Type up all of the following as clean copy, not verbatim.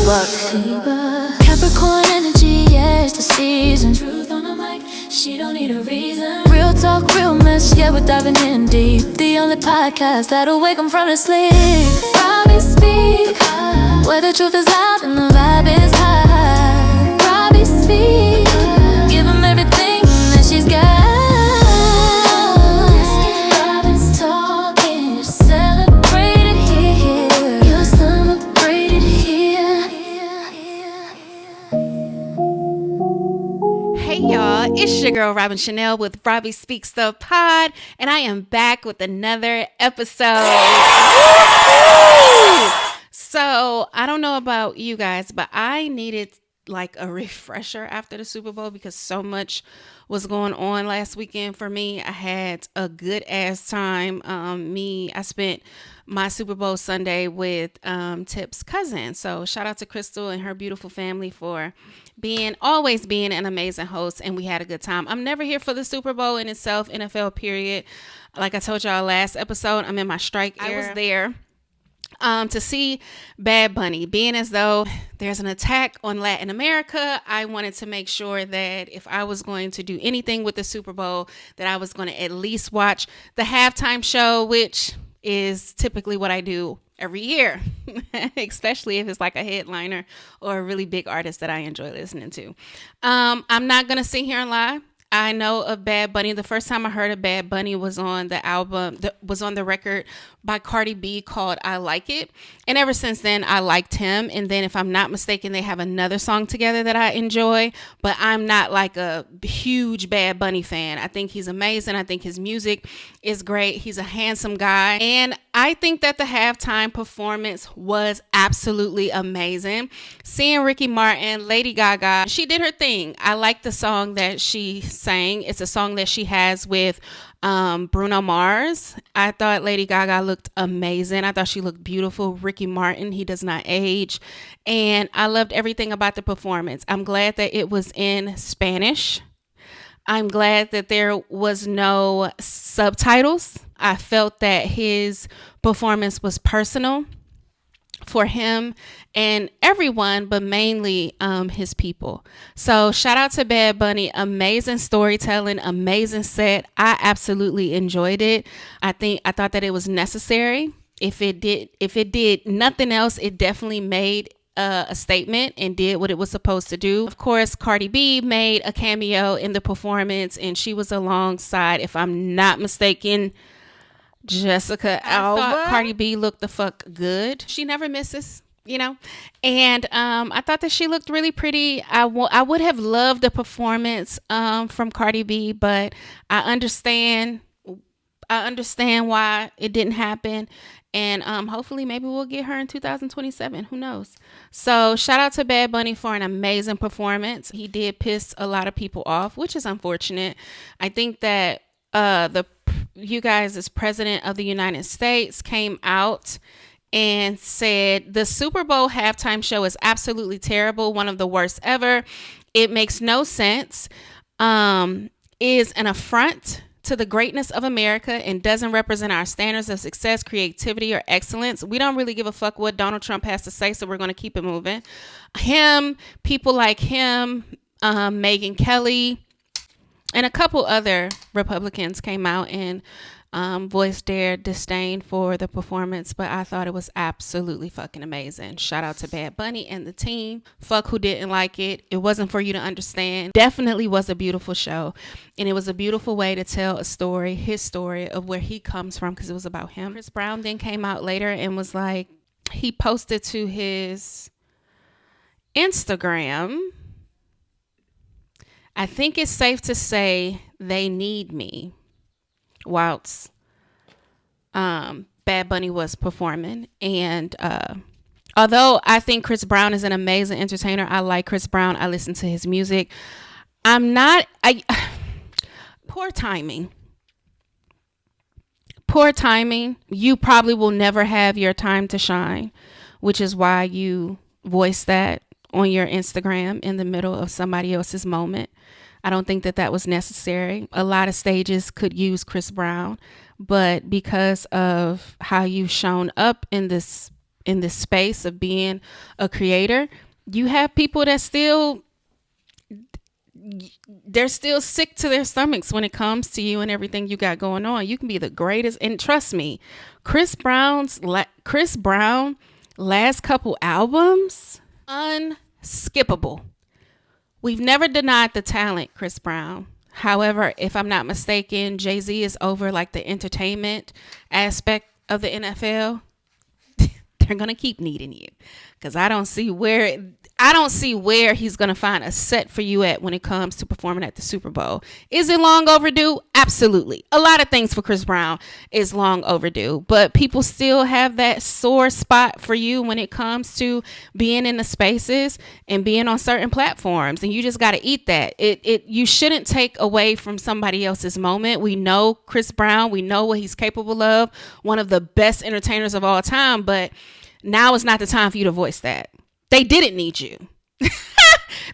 Buck. Capricorn energy, yeah, it's the season. Truth on the mic, she don't need a reason. Real talk, real mess, yeah, we're diving in deep. The only podcast that'll wake 'em from the sleep. Robbie speak, where the truth is loud and the vibe is high. Robbie speak, give 'em everything that she's got. Robin's talking, celebrated here. You're celebrated here. Hey y'all, it's your girl Robin Chanel with Robbie Speaks the Pod, and I am back with another episode. So I don't know about you guys, but I needed like a refresher after the Super Bowl because so much was going on last weekend for me. I had a good ass time. I spent my Super Bowl Sunday with Tip's cousin. So shout out to Crystal and her beautiful family for always being an amazing host, and we had a good time. I'm never here for the Super Bowl in itself, NFL period. Like I told y'all last episode, I'm in my strike era. I was there to see Bad Bunny, being as though there's an attack on Latin America. I wanted to make sure that if I was going to do anything with the Super Bowl, that I was going to at least watch the halftime show, which is typically what I do every year, especially if it's like a headliner or a really big artist that I enjoy listening to. I'm not going to sit here and lie. I know of Bad Bunny. The first time I heard of Bad Bunny was on the album, was on the record by Cardi B called I Like It. And ever since then, I liked him. And then if I'm not mistaken, they have another song together that I enjoy. But I'm not like a huge Bad Bunny fan. I think he's amazing. I think his music is great. He's a handsome guy. And I think that the halftime performance was absolutely amazing. Seeing Ricky Martin, Lady Gaga, she did her thing. I like the song that she sang. It's a song that she has with Bruno Mars. I thought Lady Gaga looked amazing. I thought she looked beautiful. Ricky Martin, he does not age. And I loved everything about the performance. I'm glad that it was in Spanish. I'm glad that there was no subtitles. I felt that his performance was personal for him and everyone, but mainly his people. So shout out to Bad Bunny. Amazing storytelling, amazing set. I absolutely enjoyed it. I thought that it was necessary. If it did nothing else, it definitely made a statement and did what it was supposed to do. Of course, Cardi B made a cameo in the performance, and she was alongside, if I'm not mistaken, Jessica Alba. I thought Cardi B looked the fuck good. She never misses, you know. And I thought that she looked really pretty. I would have loved the performance from Cardi B, but I understand why it didn't happen. And hopefully maybe we'll get her in 2027. Who knows? So shout out to Bad Bunny for an amazing performance. He did piss a lot of people off, which is unfortunate. I think that you guys as president of the United States came out and said the Super Bowl halftime show is absolutely terrible, one of the worst ever. It makes no sense, is an affront to the greatness of America and doesn't represent our standards of success, creativity, or excellence. We don't really give a fuck what Donald Trump has to say, so we're going to keep it moving. People like him, Megyn Kelly, and a couple other Republicans came out and voiced their disdain for the performance, but I thought it was absolutely fucking amazing. Shout out to Bad Bunny and the team. Fuck who didn't like it. It wasn't for you to understand. Definitely was a beautiful show, and it was a beautiful way to tell a story, his story of where he comes from, because it was about him. Chris Brown then came out later and was like, he posted to his Instagram, I think it's safe to say they need me, whilst Bad Bunny was performing. And although I think Chris Brown is an amazing entertainer, I like Chris Brown, I listen to his music, poor timing. You probably will never have your time to shine, which is why you voice that on your Instagram in the middle of somebody else's moment. I don't think that was necessary. A lot of stages could use Chris Brown, but because of how you've shown up in this in this space of being a creator, you have people that they're still sick to their stomachs when it comes to you and everything you got going on. You can be the greatest, and trust me, Chris Brown last couple albums, unskippable. We've never denied the talent, Chris Brown. However, if I'm not mistaken, Jay-Z is over like the entertainment aspect of the NFL. They're going to keep needing you, because I don't see where he's going to find a set for you at when it comes to performing at the Super Bowl. Is it long overdue? Absolutely. A lot of things for Chris Brown is long overdue, but people still have that sore spot for you when it comes to being in the spaces and being on certain platforms, and you just got to eat that. You shouldn't take away from somebody else's moment. We know Chris Brown, we know what he's capable of, one of the best entertainers of all time, but now is not the time for you to voice that. They didn't need you.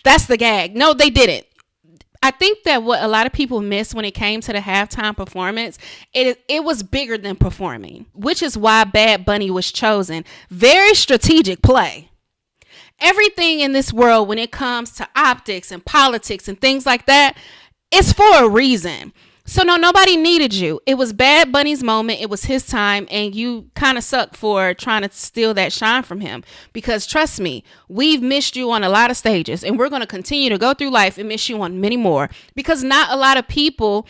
That's the gag. No, they didn't. I think that what a lot of people miss when it came to the halftime performance, it was bigger than performing, which is why Bad Bunny was chosen. Very strategic play. Everything in this world, when it comes to optics and politics and things like that, it's for a reason. So no, nobody needed you. It was Bad Bunny's moment. It was his time. And you kind of suck for trying to steal that shine from him. Because trust me, we've missed you on a lot of stages. And we're going to continue to go through life and miss you on many more. Because not a lot of people,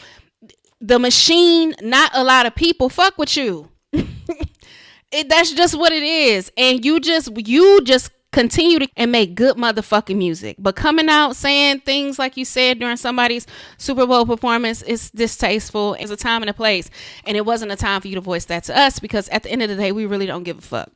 the machine, not a lot of people fuck with you. That's just what it is. And you just continue to and make good motherfucking music, but coming out saying things like you said during somebody's Super Bowl performance is distasteful. It's a time and a place, and it wasn't a time for you to voice that to us, because at the end of the day, we really don't give a fuck,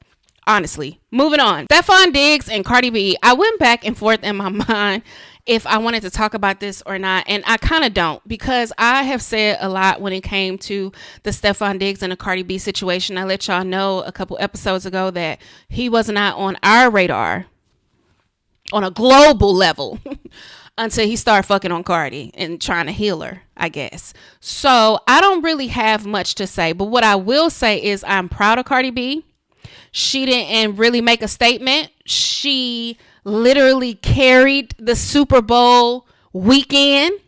honestly. Moving on, Stefon Diggs and Cardi B. I went back and forth in my mind if I wanted to talk about this or not, and I kind of don't, because I have said a lot when it came to the Stefon Diggs and the Cardi B situation. I let y'all know a couple episodes ago that he was not on our radar on a global level until he started fucking on Cardi and trying to heal her, I guess. So I don't really have much to say, but what I will say is I'm proud of Cardi B. She didn't really make a statement. She literally carried the Super Bowl weekend.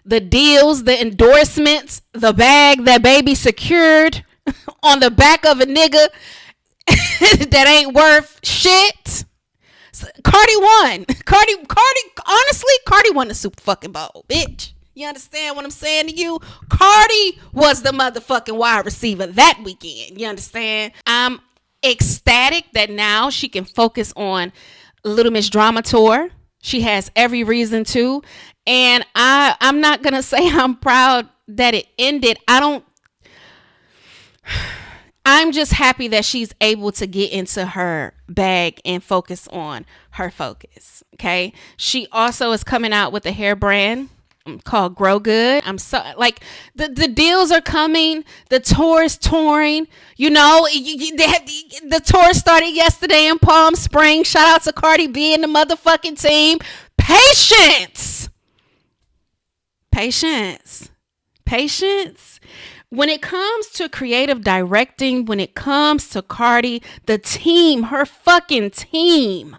The deals, the endorsements, the bag that baby secured on the back of a nigga that ain't worth shit. Cardi won. Cardi, honestly, Cardi won the Super fucking Bowl, bitch. You understand what I'm saying to you? Cardi was the motherfucking wide receiver that weekend. You understand? I'm ecstatic that now she can focus on Little Miss Drama Tour. She has every reason to. And I'm not going to say I'm proud that it ended. I'm just happy that she's able to get into her bag and focus on her focus. Okay. She also is coming out with a hair brand called Grow Good. I'm so like the deals are coming. The tour is touring. You know, the tour started yesterday in Palm Springs. Shout out to Cardi B and the motherfucking team. Patience. When it comes to creative directing, when it comes to Cardi, the team, her fucking team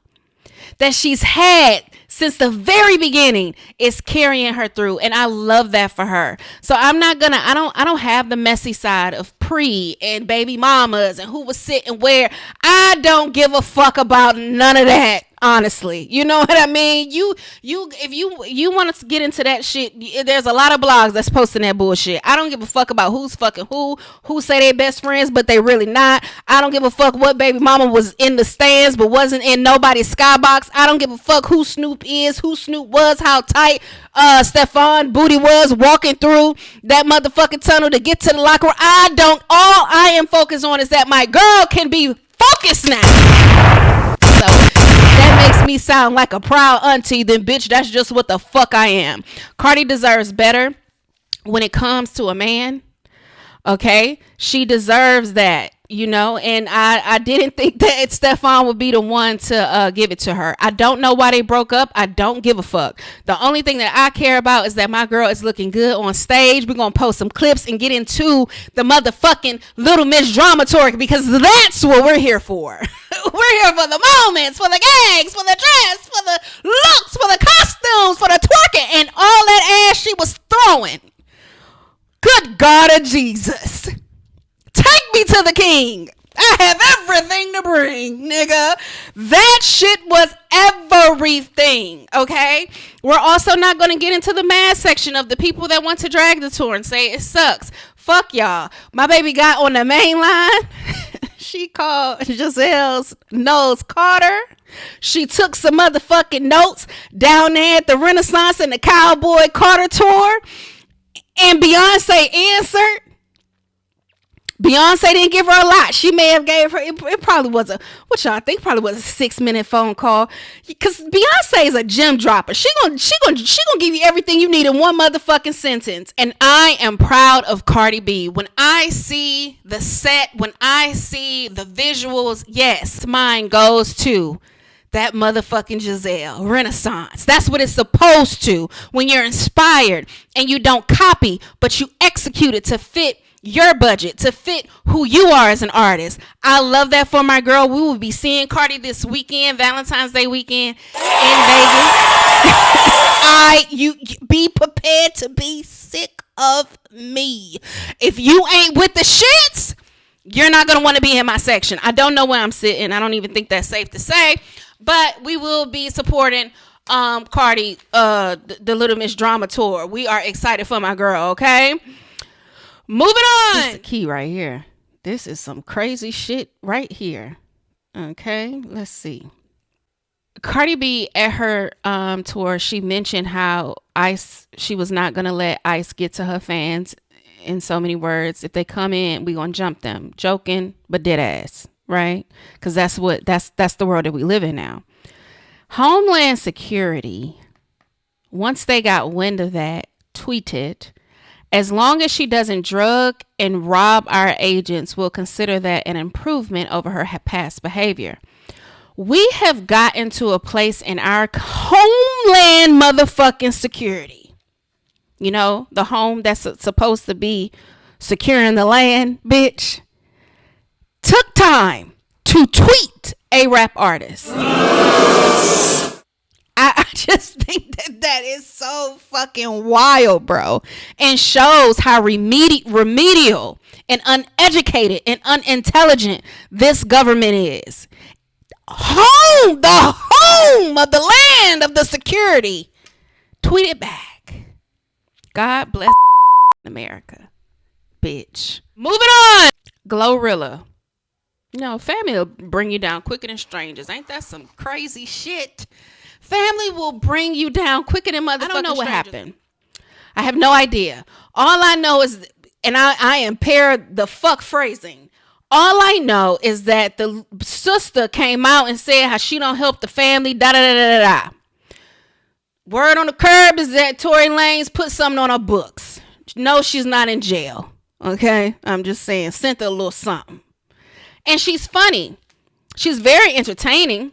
that she's had since the very beginning is carrying her through, and I love that for her. So I don't have the messy side of pre and baby mamas and who was sitting where. I don't give a fuck about none of that, honestly. You know what I mean? If you want to get into that shit, there's a lot of blogs that's posting that bullshit. I don't give a fuck about who's fucking who say they best friends but they really not. I don't give a fuck what baby mama was in the stands but wasn't in nobody's skybox. I don't give a fuck who Snoop is, who Snoop was, how tight Stefon booty was walking through that motherfucking tunnel to get to the locker room. All I am focused on is that my girl can be focused now. So that makes me sound like a proud auntie. Then bitch, that's just what the fuck I am. Cardi deserves better when it comes to a man. Okay, she deserves that. And I didn't think that Stefan would be the one to give it to her. I don't know why they broke up. I don't give a fuck. The only thing that I care about is that my girl is looking good on stage. We're going to post some clips and get into the motherfucking Little Miss Drama Tour, because that's what we're here for. We're here for the moments, for the gags, for the dress, for the looks, for the costumes, for the twerking, and all that ass she was throwing. Good God of Jesus. Take me to the king. I have everything to bring, nigga. That shit was everything, okay? We're also not going to get into the mad section of the people that want to drag the tour and say it sucks. Fuck y'all. My baby got on the main line. She called Giselle's nose Carter. She took some motherfucking notes down there at the Renaissance and the Cowboy Carter tour. And Beyonce answered. Beyonce didn't give her a lot. She may have gave her, it probably was what y'all think, probably was a 6-minute phone call. Because Beyonce is a gem dropper. She gonna give you everything you need in one motherfucking sentence. And I am proud of Cardi B. When I see the set, when I see the visuals, yes, mine goes to that motherfucking Giselle Renaissance. That's what it's supposed to. When you're inspired and you don't copy, but you execute it to fit your budget, to fit who you are as an artist. I love that for my girl. We will be seeing Cardi this weekend, Valentine's Day weekend in Vegas. You be prepared to be sick of me. If you ain't with the shits, you're not going to want to be in my section. I don't know where I'm sitting. I don't even think that's safe to say, but we will be supporting Cardi, the Little Miss Drama Tour. We are excited for my girl, okay? Moving on. This is the key right here. This is some crazy shit right here. Okay, let's see. Cardi B at her tour, she mentioned how she was not going to let ICE get to her fans. In so many words, if they come in, we going to jump them. Joking, but dead ass, right? Because that's the world that we live in now. Homeland Security, once they got wind of that, tweeted, as long as she doesn't drug and rob our agents, we'll consider that an improvement over her past behavior. We have gotten to a place in our homeland motherfucking security. You know, the home that's supposed to be securing the land, bitch. Took time to tweet a rap artist. I just think that is so fucking wild, bro. And shows how remedial and uneducated and unintelligent this government is. The home of the land of the security. Tweet it back. God bless America, bitch. Moving on. Glorilla. Family will bring you down quicker than strangers. Ain't that some crazy shit? Family will bring you down quicker than motherfucking strangers. I don't know what happened. I have no idea. All I know is, and I impair the fuck phrasing. All I know is that the sister came out and said how she don't help the family, da-da-da-da-da. Word on the curb is that Tory Lanez put something on her books. No, she's not in jail. Okay? I'm just saying, sent her a little something. And she's funny. She's very entertaining.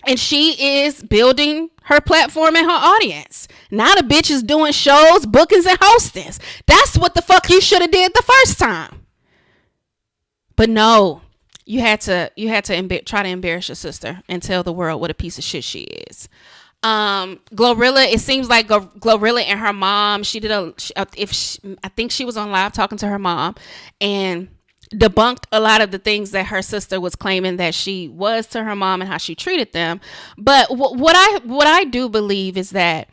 And she is building her platform and her audience. Now the bitch is doing shows, bookings, and hostings. That's what the fuck you should have did the first time. But no, you had to try to embarrass your sister and tell the world what a piece of shit she is. Glorilla, it seems like Glorilla and her mom, I think she was on live talking to her mom and debunked a lot of the things that her sister was claiming that she was to her mom and how she treated them. But what I do believe is that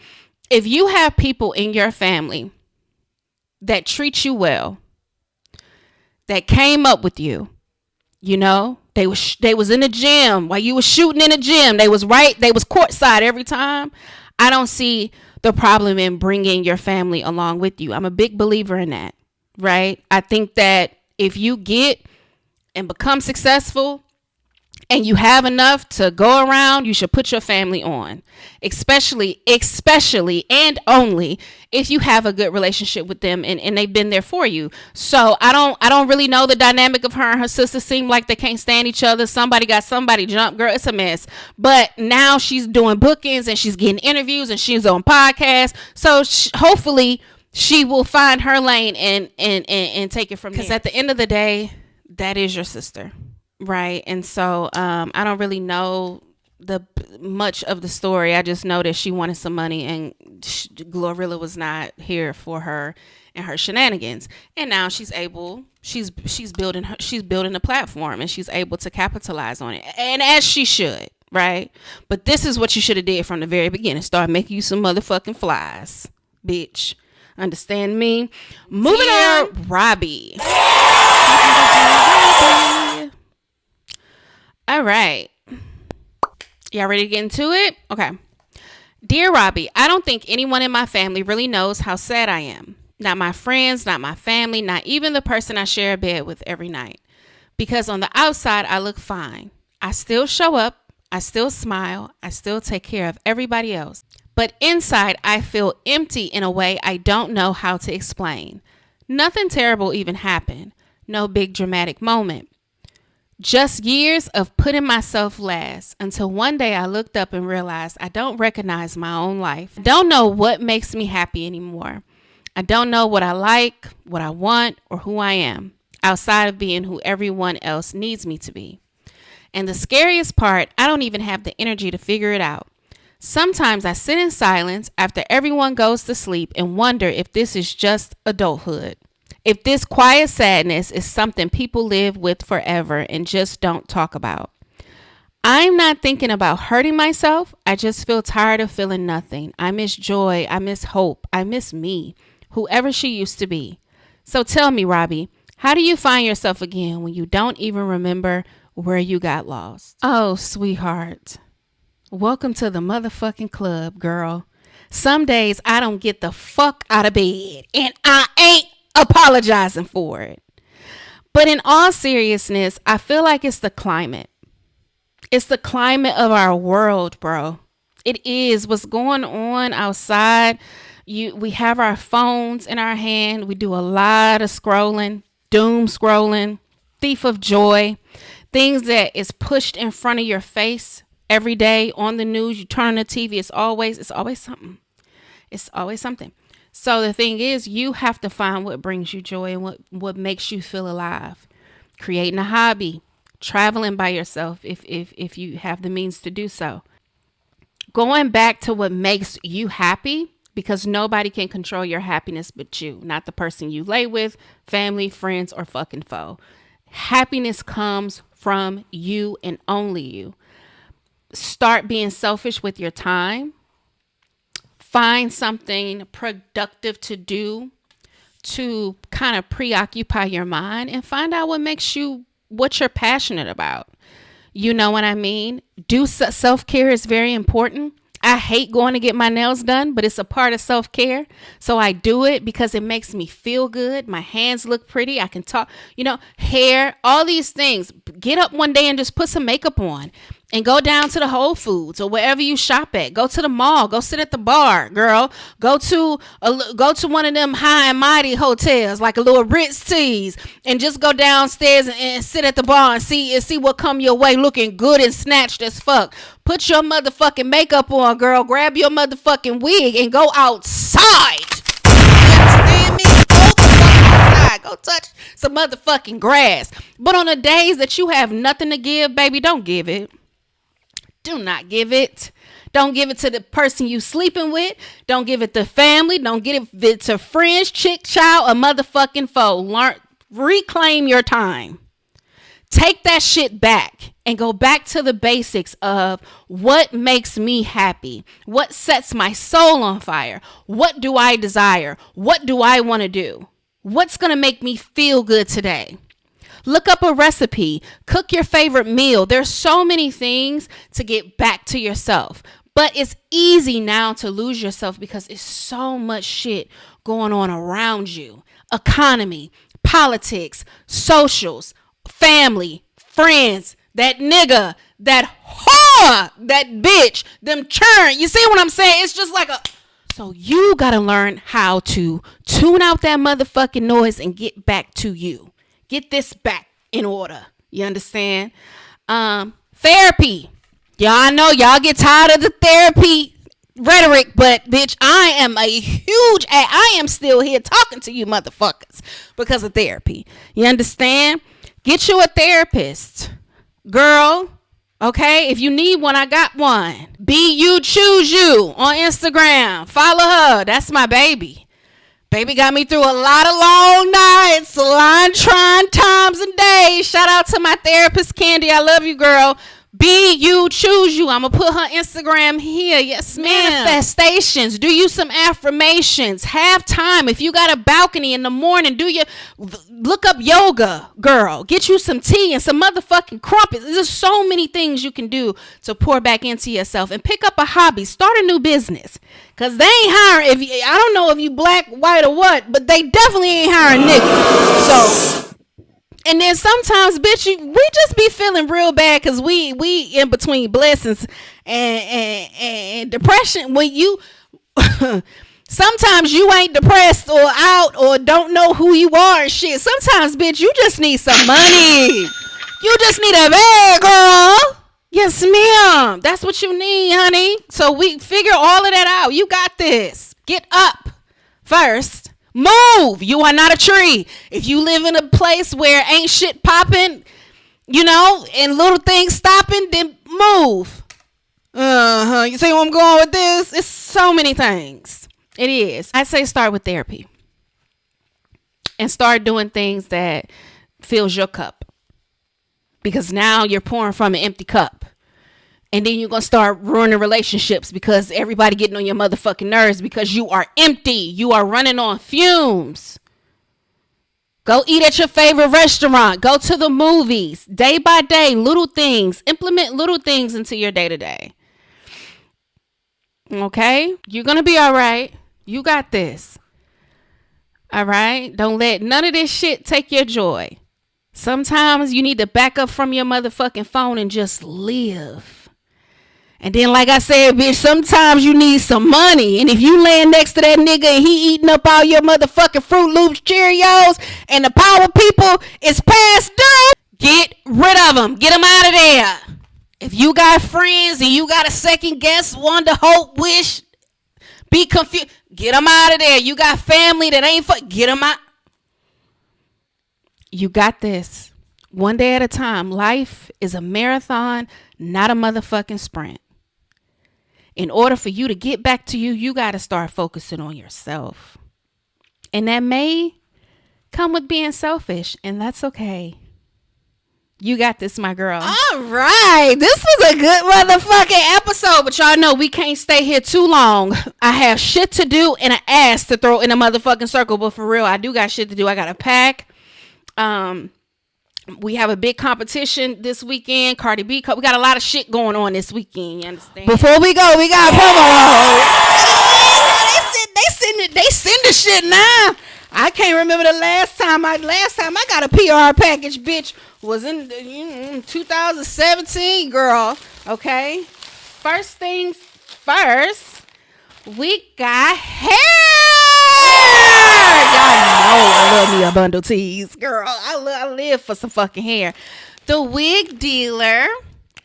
if you have people in your family that treat you well, that came up with you, they was in the gym while you was shooting in the gym, they was courtside every time. I don't see the problem in bringing your family along with you. I'm a big believer in that, right? I think that if you get and become successful and you have enough to go around, you should put your family on. Especially and only if you have a good relationship with them and they've been there for you. So I don't really know the dynamic of her and her sister. Seem like they can't stand each other. Somebody got somebody jumped. Girl, it's a mess. But now she's doing bookings and she's getting interviews and she's on podcasts. So hopefully she will find her lane and take it from there. Because at the end of the day, that is your sister. Right. And so I don't really know much of the story. I just know that she wanted some money and Glorilla was not here for her and her shenanigans. And now she's building a platform and she's able to capitalize on it. And as she should. Right. But this is what you should have did from the very beginning. Start making you some motherfucking flies, bitch. Understand me? Moving on, Robbie. All right. Y'all ready to get into it? Okay. Dear Robbie, I don't think anyone in my family really knows how sad I am. Not my friends, not my family, not even the person I share a bed with every night. Because on the outside, I look fine. I still show up. I still smile. I still take care of everybody else. But inside, I feel empty in a way I don't know how to explain. Nothing terrible even happened. No big dramatic moment. Just years of putting myself last until one day I looked up and realized I don't recognize my own life. I don't know what makes me happy anymore. I don't know what I like, what I want, or who I am, outside of being who everyone else needs me to be. And the scariest part, I don't even have the energy to figure it out. Sometimes I sit in silence after everyone goes to sleep and wonder if this is just adulthood. If this quiet sadness is something people live with forever and just don't talk about. I'm not thinking about hurting myself. I just feel tired of feeling nothing. I miss joy. I miss hope. I miss me, whoever she used to be. So tell me, Robbie, how do you find yourself again when you don't even remember where you got lost? Oh, sweetheart. Welcome to the motherfucking club, girl. Some days I don't get the fuck out of bed and I ain't apologizing for it. But in all seriousness, I feel like it's the climate. It's the climate of our world, bro. It is what's going on outside. We have our phones in our hand. We do a lot of scrolling, doom scrolling, thief of joy, things that is pushed in front of your face every day on the news. You turn on the TV. It's always something. It's always something. So the thing is, you have to find what brings you joy and what makes you feel alive. Creating a hobby, traveling by yourself if you have the means to do so. Going back to what makes you happy, because nobody can control your happiness but you, not the person you lay with, family, friends, or fucking foe. Happiness comes from you and only you. Start being selfish with your time. Find something productive to do to kind of preoccupy your mind and find out what you're passionate about. You know what I mean? Self-care is very important. I hate going to get my nails done, but it's a part of self-care. So I do it because it makes me feel good. My hands look pretty. I can talk, hair, all these things. Get up one day and just put some makeup on and go down to the Whole Foods or wherever you shop at. Go to the mall. Go sit at the bar, girl. Go to one of them high and mighty hotels, like a little Ritz Teas, and just go downstairs and sit at the bar and see what come your way looking good and snatched as fuck. Put your motherfucking makeup on, girl. Grab your motherfucking wig and go outside. You understand me? Go the fuck outside. Go touch some motherfucking grass. But on the days that you have nothing to give, baby, don't give it. Do not give it. Don't give it to the person you sleeping with. Don't give it to family. Don't give it to friends, chick, child, or motherfucking foe. Reclaim your time. Take that shit back and go back to the basics of what makes me happy. What sets my soul on fire? What do I desire? What do I want to do? What's going to make me feel good today? Look up a recipe. Cook your favorite meal. There's so many things to get back to yourself. But it's easy now to lose yourself because it's so much shit going on around you. Economy, politics, socials, family, friends, that nigga, that whore, that bitch, them churn. You see what I'm saying? It's just like a. So you gotta learn how to tune out that motherfucking noise and get back to you. Get this back in order. You understand? Therapy. Y'all know y'all get tired of the therapy rhetoric, but bitch, I am still here talking to you motherfuckers because of therapy. You understand? Get you a therapist, girl. Okay, if you need one, I got one. Be You Choose You on Instagram. Follow her. That's my baby. Baby got me through a lot of long nights, a lot of trying times and days. Shout out to my therapist, Candy. I love you, girl. Be You Choose You. I'm going to put her Instagram here. Yes, manifestations. Do you some affirmations. Have time. If you got a balcony in the morning, look up yoga, girl. Get you some tea and some motherfucking crumpets. There's so many things you can do to pour back into yourself. And pick up a hobby. Start a new business. Because they ain't hiring. I don't know if you black, white, or what, but they definitely ain't hiring niggas. So... And then sometimes, bitch, we just be feeling real bad because we in between blessings and depression. When you sometimes you ain't depressed or out or don't know who you are and shit. Sometimes, bitch, you just need some money. You just need a bag, girl. Yes, ma'am. That's what you need, honey. So we figure all of that out. You got this. Get up first. Move. You are not a tree. If you live in a place where ain't shit popping, and little things stopping, then move. You see where I'm going with this? It's so many things. It is. I say start with therapy. And start doing things that fills your cup. Because now you're pouring from an empty cup. And then you're going to start ruining relationships because everybody getting on your motherfucking nerves because you are empty. You are running on fumes. Go eat at your favorite restaurant. Go to the movies. Day by day, little things. Implement little things into your day to day. Okay? You're going to be all right. You got this. All right? Don't let none of this shit take your joy. Sometimes you need to back up from your motherfucking phone and just live. And then, like I said, bitch, sometimes you need some money. And if you laying next to that nigga and he eating up all your motherfucking Fruit Loops, Cheerios, and the power people is past due, get rid of them. Get them out of there. If you got friends and you got a second guess, wonder, hope, wish, be confused, get them out of there. You got family that ain't get them out. You got this. One day at a time. Life is a marathon, not a motherfucking sprint. In order for you to get back to you, you got to start focusing on yourself. And that may come with being selfish, and that's okay. You got this, my girl. All right. This was a good motherfucking episode, but y'all know we can't stay here too long. I have shit to do and an ass to throw in a motherfucking circle, but for real, I do got shit to do. I got to pack. We have a big competition this weekend. Cardi B. We got a lot of shit going on this weekend. You understand? Before we go, we got a promo. They send the shit now. I can't remember the last time I got a PR package, bitch, was in 2017, girl. Okay. First things first, we got hair. Y'all know I love me a bundle tease, girl. I live for some fucking hair. The wig dealer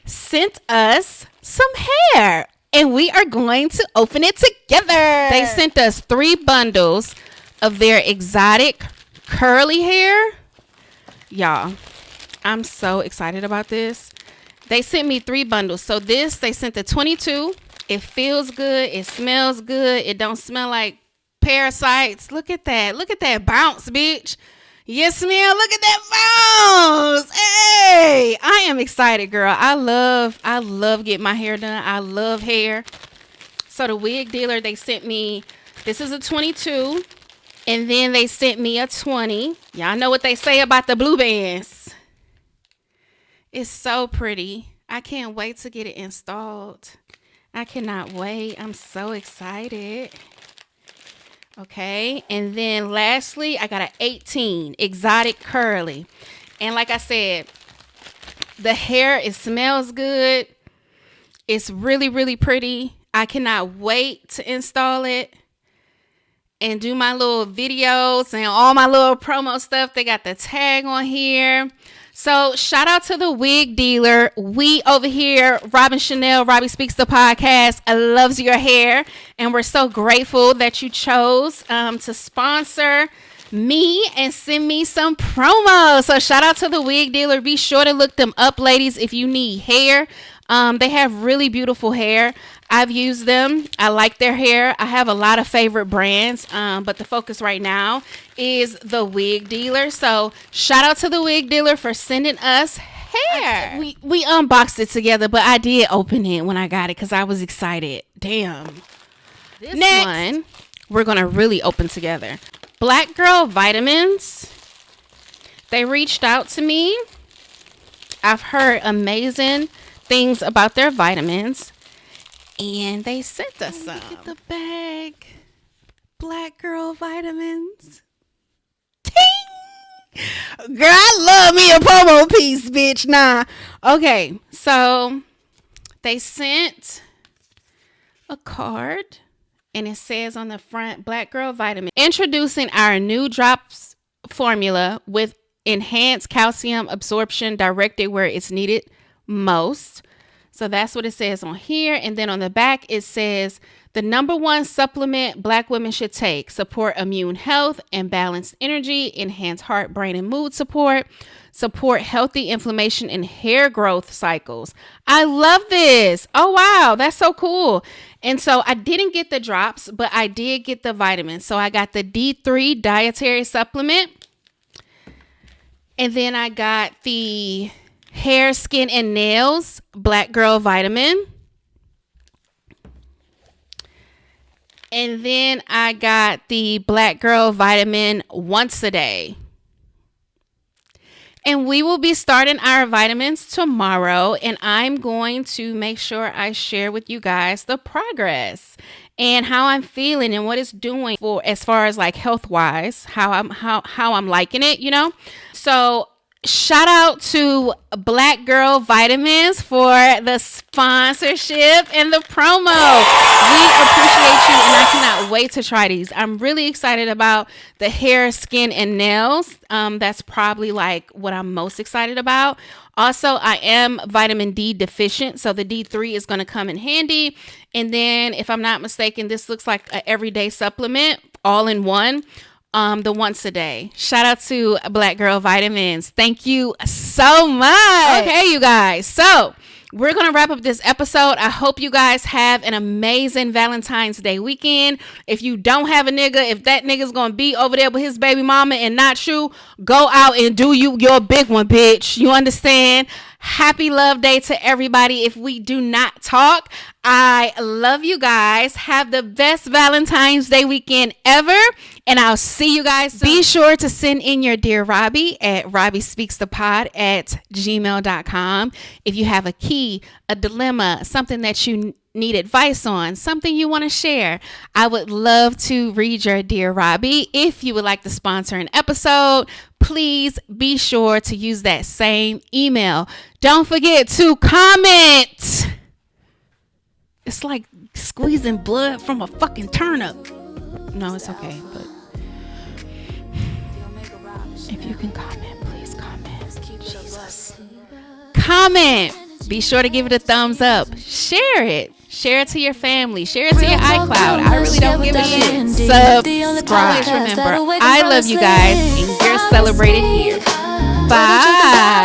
sent us some hair, and we are going to open it together. They sent us 3 bundles of their exotic curly hair. Y'all, I'm so excited about this. They sent me 3 bundles. So they sent the 22. It feels good. It smells good. It don't smell like parasites. Look at that. Look at that bounce, bitch. Yes, ma'am. Look at that bounce. Hey, I am excited, girl. I love getting my hair done. I love hair. So the wig dealer, they sent me, this is a 22. And then they sent me a 20. Y'all know what they say about the blue bands. It's so pretty. I can't wait to get it installed. I cannot wait. I'm so excited. Okay. And then lastly, I got an 18 exotic curly. And like I said, The hair, it smells good. It's really, really pretty. I cannot wait to install it and do my little videos and all my little promo stuff. They got the tag on here. So shout out to the wig dealer. We over here, Robin Chanel, Robbie Speaks the Podcast, loves your hair. And we're so grateful that you chose to sponsor me and send me some promo. So shout out to the wig dealer. Be sure to look them up, ladies, if you need hair. They have really beautiful hair. I've used them. I like their hair. I have a lot of favorite brands, but the focus right now is the wig dealer. So shout out to the wig dealer for sending us hair. We unboxed it together, but I did open it when I got it because I was excited. Damn. Next one, we're going to really open together. Black Girl Vitamins. They reached out to me. I've heard amazing things about their vitamins, and they sent us some. Look at the bag. Black Girl Vitamins. Ting! Girl, I love me a promo piece, bitch. Nah. Okay, so they sent a card, and it says on the front, Black Girl Vitamin. Introducing our new drops formula with enhanced calcium absorption directed where it's needed most. So that's what it says on here. And then on the back, it says the #1 supplement Black women should take: support immune health and balanced energy, enhance heart, brain, and mood support healthy inflammation and hair growth cycles. I love this. Oh, wow. That's so cool. And so I didn't get the drops, but I did get the vitamins. So I got the D3 dietary supplement. And then I got the hair, skin, and nails Black Girl Vitamin. And then I got the Black Girl Vitamin once a day. And we will be starting our vitamins tomorrow. And I'm going to make sure I share with you guys the progress and how I'm feeling and what it's doing for as far as like health wise, how I'm liking it, you know. So shout out to Black Girl Vitamins for the sponsorship and the promo. We appreciate you, and I cannot wait to try these. I'm really excited about the hair, skin, and nails. That's probably like what I'm most excited about. Also, I am vitamin D deficient, so the D3 is going to come in handy. And then, if I'm not mistaken, this looks like an everyday supplement, all in one. The once a day. Shout out to Black Girl Vitamins. Thank you so much. Okay, you guys. So we're going to wrap up this episode. I hope you guys have an amazing Valentine's Day weekend. If you don't have a nigga, if that nigga's going to be over there with his baby mama and not you, go out and do your big one, bitch. You understand? Happy Love Day to everybody. If we do not talk, I love you guys. Have the best Valentine's Day weekend ever. And I'll see you guys soon. Be sure to send in your Dear Robbie at robbiespeakstapod@gmail.com. If you have a key, a dilemma, something that you need advice on, something you want to share, I would love to read your Dear Robbie. If you would like to sponsor an episode, please be sure to use that same email. Don't forget to comment. It's like squeezing blood from a fucking turnip. No, it's okay, but if you can comment, please comment. Jesus. Comment. Be sure to give it a thumbs up. Share it. Share it to your family. Share it to your iCloud. I really don't give a shit. Subscribe. Remember, I love you guys, and you're celebrated here. Bye.